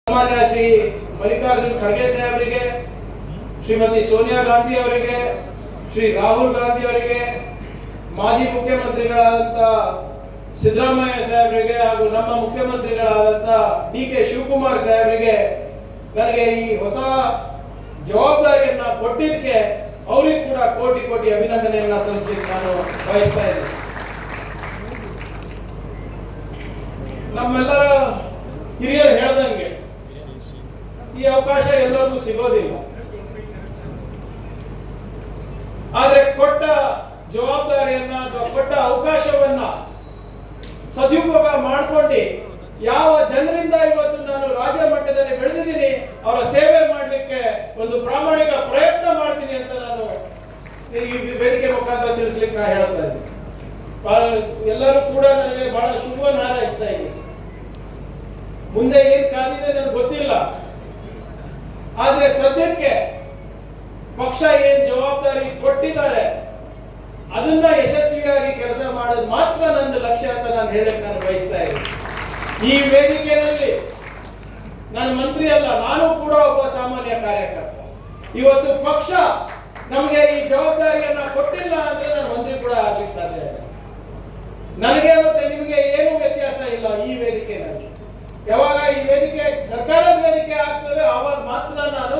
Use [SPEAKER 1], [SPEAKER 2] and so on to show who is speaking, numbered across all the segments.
[SPEAKER 1] ಸಾಮಾನ್ಯ ಶ್ರೀ ಮಲ್ಲಿಕಾರ್ಜುನ್ ಖರ್ಗೆ ಸಾಹೇಬರಿಗೆ, ಶ್ರೀಮತಿ ಸೋನಿಯಾ ಗಾಂಧಿ ಅವರಿಗೆ, ಶ್ರೀ ರಾಹುಲ್ ಗಾಂಧಿ ಅವರಿಗೆ, ಮಾಜಿ ಮುಖ್ಯಮಂತ್ರಿಗಳಾದಂಥ ಸಿದ್ದರಾಮಯ್ಯ ಸಾಹೇಬರಿಗೆ ಹಾಗೂ ನಮ್ಮ ಮುಖ್ಯಮಂತ್ರಿಗಳಾದಂಥ ಡಿ.ಕೆ. ಶಿವಕುಮಾರ್ ಸಾಹೇಬರಿಗೆ ನನಗೆ ಈ ಹೊಸ ಜವಾಬ್ದಾರಿಯನ್ನ ಕೊಟ್ಟಿದ್ದಕ್ಕೆ ಅವರಿಗೆ ಕೂಡ ಕೋಟಿ ಕೋಟಿ ಅಭಿನಂದನೆಯನ್ನ ಸಲ್ಲಿಸಲಿಕ್ಕೆ ನಾನು ಬಯಸ್ತಾ ಇದ್ದೇನೆ. ನಮ್ಮೆಲ್ಲರ ಹಿರಿಯರು ಹೇಳ್ದಂಗೆ ಈ ಅವಕಾಶ ಎಲ್ಲರಿಗೂ ಸಿಗೋದಿಲ್ಲ. ಆದ್ರೆ ಕೊಟ್ಟ ಜವಾಬ್ದಾರಿಯನ್ನ ಅಥವಾ ಕೊಟ್ಟ ಅವಕಾಶವನ್ನ ಸದುಪಯೋಗ ಮಾಡ್ಕೊಂಡು ಯಾವ ಜನರಿಂದ ಇವತ್ತು ನಾನು ರಾಜ್ಯ ಮಟ್ಟದಲ್ಲಿ ಬೆಳೆದಿದ್ದೀನಿ ಅವರ ಸೇವೆ ಮಾಡಲಿಕ್ಕೆ ಒಂದು ಪ್ರಾಮಾಣಿಕ ಪ್ರಯತ್ನ ಮಾಡ್ತೀನಿ ಅಂತ ನಾನು ಈ ವೇದಿಕೆ ಮುಖಾಂತರ ತಿಳಿಸ್ಲಿಕ್ಕೆ ನಾನು ಹೇಳ್ತಾ ಇದ್ದೀನಿ. ಎಲ್ಲರೂ ಕೂಡ ನನಗೆ ಬಹಳ ಶುಭವನ್ನು ಹಾರೈಸ್ತಾ ಇದ್ದೀನಿ. ಮುಂದೆ ಏನ್ ಕಾದಿದೆ ನನಗೆ ಗೊತ್ತಿಲ್ಲ. ಆದ್ರೆ ಸದ್ಯಕ್ಕೆ ಪಕ್ಷ ಏನ್ ಜವಾಬ್ದಾರಿ ಕೊಟ್ಟಿದ್ದಾರೆ ಅದನ್ನ ಯಶಸ್ವಿಯಾಗಿ ಕೆಲಸ ಮಾಡೋದು ಮಾತ್ರ ನನ್ನ ಲಕ್ಷ್ಯ ಅಂತ ನಾನು ಹೇಳಕ್ಕೆ ನಾನು ಬಯಸ್ತಾ ಇದ್ದೀನಿ. ಈ ವೇದಿಕೆಯಲ್ಲಿ ನಾನು ಮಂತ್ರಿ ಅಲ್ಲ, ನಾನು ಕೂಡ ಒಬ್ಬ ಸಾಮಾನ್ಯ ಕಾರ್ಯಕರ್ತ. ಇವತ್ತು ಪಕ್ಷ ನಮಗೆ ಈ ಜವಾಬ್ದಾರಿಯನ್ನ ಕೊಟ್ಟಿಲ್ಲ ಅಂದ್ರೆ ನಾನು ಮಂತ್ರಿ ಕೂಡ ಆಗ್ಲಿಕ್ಕೆ ಸಾಧ್ಯ ಇಲ್ಲ. ನನಗೆ ಮತ್ತೆ ನಿಮಗೆ ಏನು ವ್ಯತ್ಯಾಸ ಇಲ್ಲ. ಈ ವೇದಿಕೆಯಲ್ಲಿ ಯಾವಾಗ ಈ ವೇದಿಕೆ ಸರ್ಕಾರದ ವೇದಿಕೆ ಆಗ್ತದೆ ಆವಾಗ ಮಾತ್ರ ನಾನು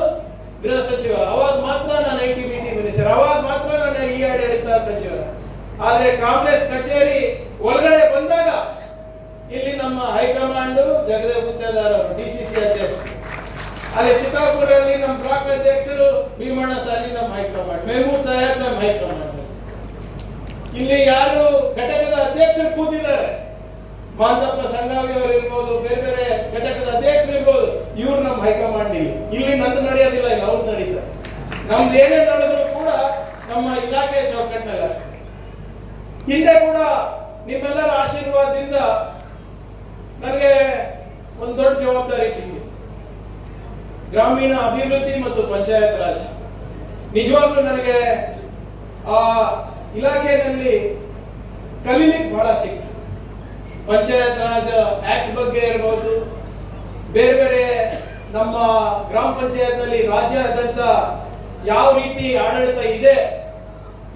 [SPEAKER 1] ಗೃಹ ಸಚಿವ, ಅವಾಗ ಮಾತ್ರ ನಾನು ITBT ಮಿನಿಸ್ಟರ್, ಅವಾಗ ಮಾತ್ರ ನಾನು ಈ ಆಡಳಿತ ಸಚಿವ. ಆದ್ರೆ ಕಾಂಗ್ರೆಸ್ ಕಚೇರಿ ಒಳಗಡೆ ಬಂದಾಗ ಇಲ್ಲಿ ನಮ್ಮ ಹೈಕಮಾಂಡ್ ಜಗದೇವ್ ಗುತ್ತೇದಾರ್ ಅವರು DCC ಅಧ್ಯಕ್ಷರು, ಅಲ್ಲಿ ಚಿತ್ತಾಪುರಲ್ಲಿ ನಮ್ಮ ಬ್ಲಾಕ್ ಅಧ್ಯಕ್ಷರು ಭೀಮಣ್ಣ ಸಾಲಿ ನಮ್ಮ ಹೈಕಮಾಂಡ್, ಮೆಹಮೂದ್ ಸಾಹೇಬ್ ನಮ್ಮ ಹೈಕಮಾಂಡ್, ಇಲ್ಲಿ ಯಾರು ಘಟಕದ ಅಧ್ಯಕ್ಷರು ಕೂತಿದ್ದಾರೆ ಮಾಂತಪ್ಪ ಸಂಗಾವಿ ಅವರು ಇರ್ಬೋದು, ಬೇರೆ ಬೇರೆ ಘಟಕದ ಅಧ್ಯಕ್ಷರು ಇರ್ಬೋದು, ಇವ್ರು ನಮ್ಮ ಹೈಕಮಾಂಡ್. ಇಲ್ಲಿ ನಂದು ನಡೆಯೋದಿಲ್ಲ, ಇಲ್ಲ ಅವ್ರು ನಡೀತಾರೆ. ನಮ್ದು ಏನೇ ನಡೆದ್ರು ಕೂಡ ನಮ್ಮ ಇಲಾಖೆ ಚೌಕಟ್ಟಿನಲ್ಲಿ ಅಷ್ಟೇ. ಹಿಂದೆ ಕೂಡ ನಿಮ್ಮೆಲ್ಲರ ಆಶೀರ್ವಾದದಿಂದ ನನಗೆ ಒಂದು ದೊಡ್ಡ ಜವಾಬ್ದಾರಿ ಸಿಕ್ಕಿದೆ. ಗ್ರಾಮೀಣ ಅಭಿವೃದ್ಧಿ ಮತ್ತು ಪಂಚಾಯತ್ ರಾಜ್. ನಿಜವಾಗ್ಲೂ ನನಗೆ ಆ ಇಲಾಖೆಯಲ್ಲಿ ಕಲೀಲಿಕ್ಕೆ ಬಹಳ ಸಿಕ್ತು. ಪಂಚಾಯತ್ ರಾಜ್ ಆಕ್ಟ್ ಬಗ್ಗೆ ಇರಬಹುದು, ಬೇರೆ ಬೇರೆ ನಮ್ಮ ಗ್ರಾಮ ಪಂಚಾಯತ್ ನಲ್ಲಿ ರಾಜ್ಯಾದ್ಯಂತ ಯಾವ ರೀತಿ ಆಡಳಿತ ಇದೆ,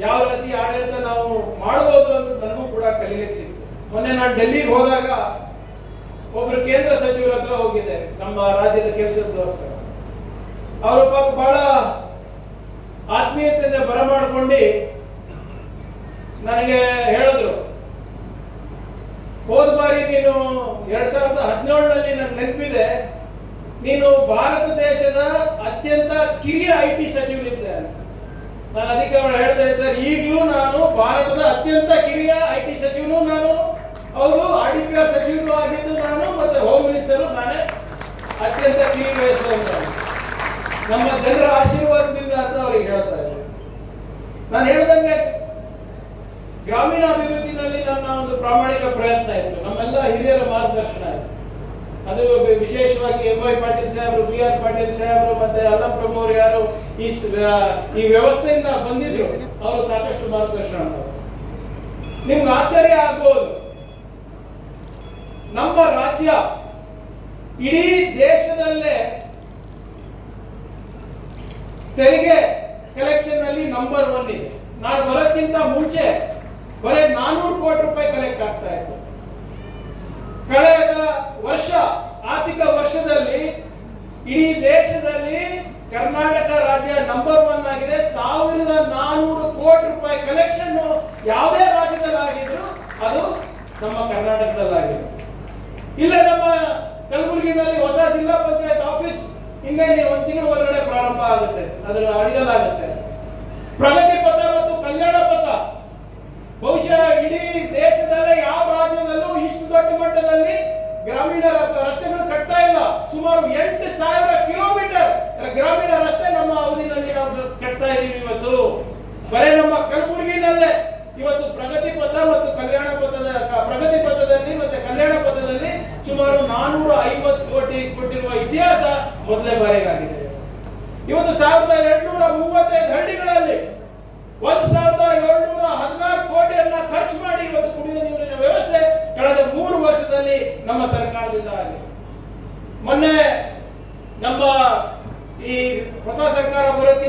[SPEAKER 1] ಯಾವ ರೀತಿ ಆಡಳಿತ ನಾವು ಮಾಡಬಹುದು ಅಂತ ನನಗೂ ಕೂಡ ಕಲೀಲಿಕ್ಕೆ ಸಿಕ್ತು. ಮೊನ್ನೆ ನಾನು ಡೆಲ್ಲಿಗೆ ಹೋದಾಗ ಒಬ್ರು ಕೇಂದ್ರ ಸಚಿವರ ಹತ್ರ ಹೋಗಿದ್ದೆ ನಮ್ಮ ರಾಜ್ಯದ ಕೆಲಸದಗೋಸ್ಕರ. ಅವರು ಪಾಪ ಬಹಳ ಆತ್ಮೀಯತೆಯಿಂದ ಬರಮಾಡ್ಕೊಂಡು ನನಗೆ ಹೇಳಿದ್ರು, ಹೋದ ಬಾರಿ ನೀನು 2017ನಲ್ಲಿ ನನಗೆ ನೆನಪಿದೆ, ನೀನು ಭಾರತ ದೇಶದ ಅತ್ಯಂತ ಕಿರಿಯ IT ಸಚಿವನಿದ್ದೆ. ನಾನು ಅದಕ್ಕೆ ಹೇಳಿದೆ, ಸರ್ ಈಗಲೂ ನಾನು ಭಾರತದ ಅತ್ಯಂತ ಕಿರಿಯ IT ಸಚಿವನು ನಾನು, ಅವರು RDPR ಸಚಿವರು ಆಗಿದ್ದು ನಾನು, ಮತ್ತೆ ಹೋಮ್ ಮಿನಿಸ್ಟರು ನಾನೇ, ಅತ್ಯಂತ ಕಿರಿಯ ವಯಸ್ಸು ನಮ್ಮ ಜನರ ಆಶೀರ್ವಾದದಿಂದ ಅಂತ ಅವ್ರಿಗೆ ಹೇಳ್ತಾ ಇದ್ದೆ. ನಾನು ಹೇಳ್ದಂಗೆ ಗ್ರಾಮೀಣ ಅಭಿವೃದ್ಧಿನಲ್ಲಿ ನನ್ನ ಒಂದು ಪ್ರಾಮಾಣಿಕ ಪ್ರಯತ್ನ ಇತ್ತು, ನಮ್ಮೆಲ್ಲ ಹಿರಿಯರ ಮಾರ್ಗದರ್ಶನ ಇತ್ತು. ಅದು ವಿಶೇಷವಾಗಿ MY ಪಾಟೀಲ್ ಸಾಹೇಬರು, BR ಪಾಟೀಲ್ ಸಾಹೇಬರು, ಮತ್ತೆ ಅಲ್ಲಂ ಪ್ರಭು ಅವರು ಯಾರು ಈ ವ್ಯವಸ್ಥೆಯಿಂದ ಬಂದಿದ್ರು, ಅವರು ಸಾಕಷ್ಟು ಮಾರ್ಗದರ್ಶನ ಮಾಡಿದ್ರು. ನಿಮ್ಗೆ ಆಶ್ಚರ್ಯ ಆಗ್ಬೋದು, ನಮ್ಮ ರಾಜ್ಯ ಇಡೀ ದೇಶದಲ್ಲೇ ತೆರಿಗೆ ಕಲೆಕ್ಷನ್ ನಲ್ಲಿ ನಂಬರ್ 1 ಇದೆ. ನಾನು ಬರೋಕ್ಕಿಂತ ಮುಂಚೆ ಬರೀ 400 ಕೋಟಿ ರೂಪಾಯಿ ಕಲೆಕ್ಟ್ ಆಗ್ತಾ ಇತ್ತು. ಕಳೆದ ವರ್ಷ ಆರ್ಥಿಕ ವರ್ಷದಲ್ಲಿ ಇಡೀ ದೇಶದಲ್ಲಿ ಕರ್ನಾಟಕ ರಾಜ್ಯ ನಂಬರ್ 1 ಆಗಿದೆ. 1400 ಕೋಟಿ ರೂಪಾಯಿ ಕಲೆಕ್ಷನ್ ಯಾವುದೇ ರಾಜ್ಯದಲ್ಲಿ ಆಗಿದ್ರು ಅದು ನಮ್ಮ ಕರ್ನಾಟಕದಲ್ಲಾಗಿದೆ. ಇಲ್ಲ ನಮ್ಮ ಕಲಬುರಗಿನಲ್ಲಿ ಹೊಸ ಜಿಲ್ಲಾ ಪಂಚಾಯತ್ ಆಫೀಸ್ ಇನ್ನೇನು 1 ತಿಂಗಳ ಒಳಗಡೆ ಪ್ರಾರಂಭ ಆಗುತ್ತೆ, ಅದರ ಅಡಿಗಲಾಗುತ್ತೆ. ಪ್ರಗತಿ ಪಥ ಮತ್ತು ಕಲ್ಯಾಣ ಪಥ ಬಹುಶಃ ಇಡೀ ದೇಶದಲ್ಲೇ ಯಾವ ರಾಜ್ಯದಲ್ಲೂ ಇಷ್ಟು ದೊಡ್ಡ ಮಟ್ಟದಲ್ಲಿ ಗ್ರಾಮೀಣ ರಸ್ತೆಗಳು ಕಟ್ತಾ ಇಲ್ಲ. ಸುಮಾರು 8,000 ಕಿಲೋಮೀಟರ್ ಗ್ರಾಮೀಣ ರಸ್ತೆ ನಮ್ಮ ಅವಧಿನಲ್ಲಿ ನಾವು ಕಟ್ತಾ ಇದ್ದೀವಿ. ಇವತ್ತು ಬರೇ ನಮ್ಮ ಕಲಬುರಗಿನಲ್ಲೇ ಇವತ್ತು ಪ್ರಗತಿ ಪಥ ಮತ್ತು ಕಲ್ಯಾಣ ಪಥದ ಪ್ರಗತಿ ಪಥದಲ್ಲಿ ಮತ್ತೆ ಕಲ್ಯಾಣ ಪಥದಲ್ಲಿ ಸುಮಾರು 450 ಕೋಟಿ ಕೊಟ್ಟಿರುವ ಇತಿಹಾಸ ಮೊದಲೇ ಬಾರಿಗಾಗಿದೆ. ಇವತ್ತು 1235 ಹಳ್ಳಿಗಳಲ್ಲಿ 1716 ಕೋಟಿಯನ್ನ ಖರ್ಚು ಮಾಡಿ ಇವತ್ತು ಕುಡಿಯುವ ನೀರಿನ ವ್ಯವಸ್ಥೆ ಕಳೆದ 3 ವರ್ಷದಲ್ಲಿ ನಮ್ಮ ಸರ್ಕಾರದಿಂದ ಆಗಿದೆ. ಮೊನ್ನೆ ನಮ್ಮ ಈ ಹೊಸ ಸರ್ಕಾರ ಬರೋಕೆ